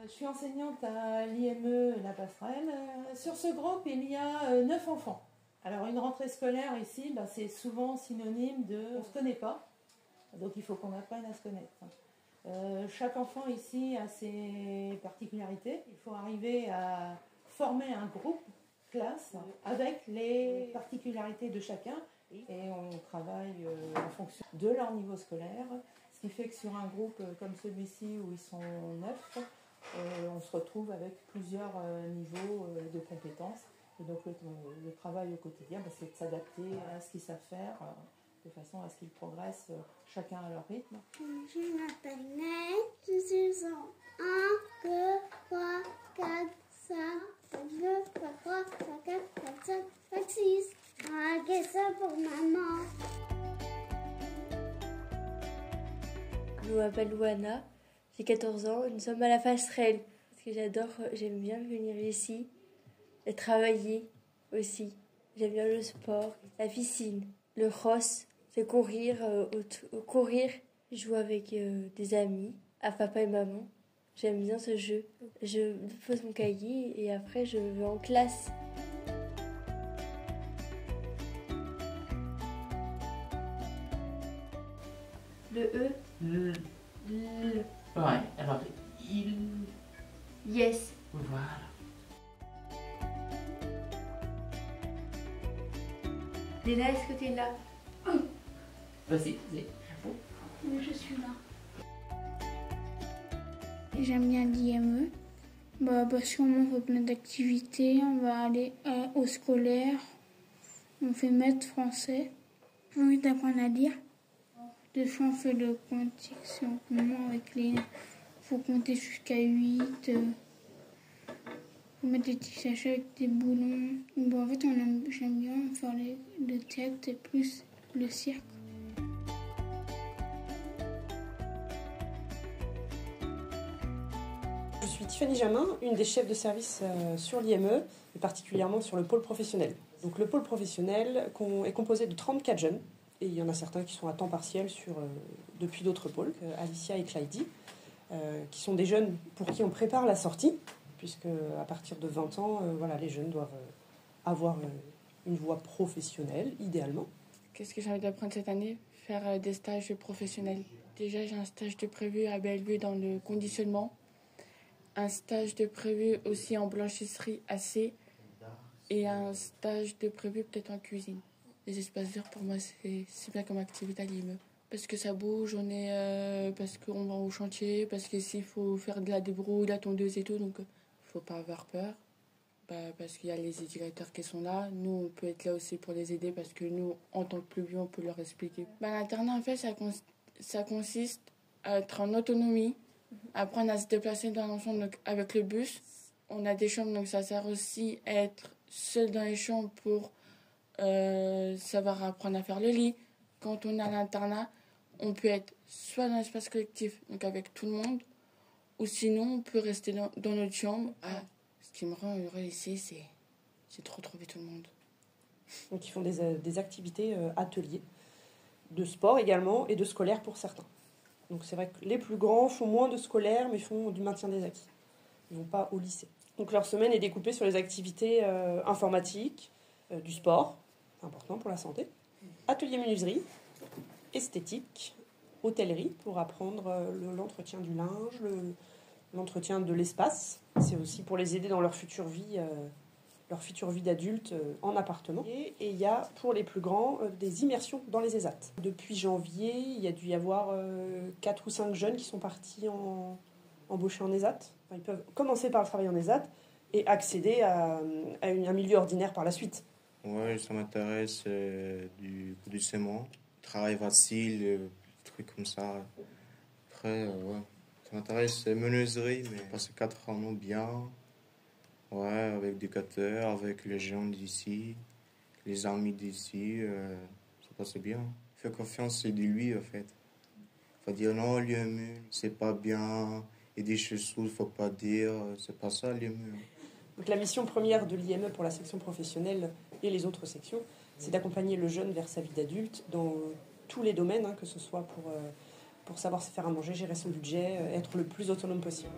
Je suis enseignante à l'IME La Passerelle. Sur ce groupe, il y a 9 enfants. Alors une rentrée scolaire ici, c'est souvent synonyme de « on ne se connaît pas », donc il faut qu'on apprenne à se connaître. Chaque enfant ici a ses particularités. Il faut arriver à former un groupe classe avec les particularités de chacun et on travaille en fonction de leur niveau scolaire. Ce qui fait que sur un groupe comme celui-ci où ils sont 9, on se retrouve avec plusieurs niveaux de compétences. Et donc le travail au quotidien, c'est de s'adapter à ce qu'ils savent faire, de façon à ce qu'ils progressent chacun à leur rythme. Je m'appelle Naël, je suis en 1, 2, 3, 4, 5, 2, 3, 3, 4, 4, 5, 5, 6. Ah, qu'est-ce ça pour maman? Je m'appelle Louana, j'ai 14 ans, nous sommes à la Passerelle. Parce que j'aime bien venir ici et travailler aussi. J'aime bien le sport, la piscine, le cross, c'est courir, jouer avec des amis, à papa et maman. J'aime bien ce jeu. Je pose mon cahier et après je vais en classe. Le E. L. Ouais, alors il. Yes. Voilà. Léna, est-ce que t'es là? Vas-y. Bon. Oui, je suis là. J'aime bien l'IME. Parce qu'on fait plein d'activités. On va aller au scolaire. On fait maths, français. J'ai envie d'apprendre à lire. Des fois, on fait le compte avec les. Faut compter jusqu'à 8. Faut mettre des petits sachets avec des boulons. En fait, j'aime bien faire le théâtre et plus le cirque. Je suis Tiffany Jamin, une des chefs de service sur l'IME, et particulièrement sur le pôle professionnel. Donc le pôle professionnel est composé de 34 jeunes, et il y en a certains qui sont à temps partiel depuis d'autres pôles, Alicia et Clyde, qui sont des jeunes pour qui on prépare la sortie, puisque à partir de 20 ans, les jeunes doivent avoir une voie professionnelle, idéalement. Qu'est-ce que j'ai envie d'apprendre cette année? Faire des stages professionnels. Déjà, j'ai un stage de prévu à Bellevue dans le conditionnement, un stage de prévu aussi en blanchisserie AC et un stage de prévu peut-être en cuisine. Les espaces verts, pour moi, c'est bien comme activité à l'IME. Parce que ça bouge, parce qu'on va au chantier, parce qu'ici, il faut faire de la débrouille, la tondeuse et tout, donc il ne faut pas avoir peur. Parce qu'il y a les éducateurs qui sont là. Nous, on peut être là aussi pour les aider, parce que nous, en tant que plus vieux, on peut leur expliquer. L'internat, en fait, ça consiste à être en autonomie, apprendre à se déplacer dans l'ensemble avec le bus. On a des chambres, donc ça sert aussi à être seul dans les chambres pour savoir apprendre à faire le lit. Quand on est à l'internat, on peut être soit dans l'espace collectif, donc avec tout le monde, ou sinon on peut rester dans notre chambre. Ce qui me rend heureux ici, c'est de retrouver tout le monde. Donc ils font des activités ateliers, de sport également et de scolaire pour certains. Donc c'est vrai que les plus grands font moins de scolaire, mais font du maintien des acquis. Ils ne vont pas au lycée. Donc leur semaine est découpée sur les activités informatiques, du sport, important pour la santé, atelier menuiserie, esthétique, hôtellerie pour apprendre l'entretien du linge, l'entretien de l'espace. C'est aussi pour les aider dans leur future vie d'adulte en appartement. Et il y a pour les plus grands des immersions dans les ESAT. Depuis janvier, il y a dû y avoir 4 ou 5 jeunes qui sont partis embauchés en ESAT. Ils peuvent commencer par le travail en ESAT et accéder à un milieu ordinaire par la suite. Ouais, ça m'intéresse du ciment, travail facile, des trucs comme ça. Après, ça m'intéresse menuiserie, mais passer 4 ans bien. Ouais, avec des cutters, avec les gens d'ici, les amis d'ici, ça passe bien. Faire confiance, c'est de lui, en fait. Faut dire non, l'IME, c'est pas bien. Et des choses, faut pas dire, c'est pas ça, l'IME. Donc la mission première de l'IME pour la section professionnelle et les autres sections, c'est d'accompagner le jeune vers sa vie d'adulte dans tous les domaines, que ce soit pour savoir se faire à manger, gérer son budget, être le plus autonome possible.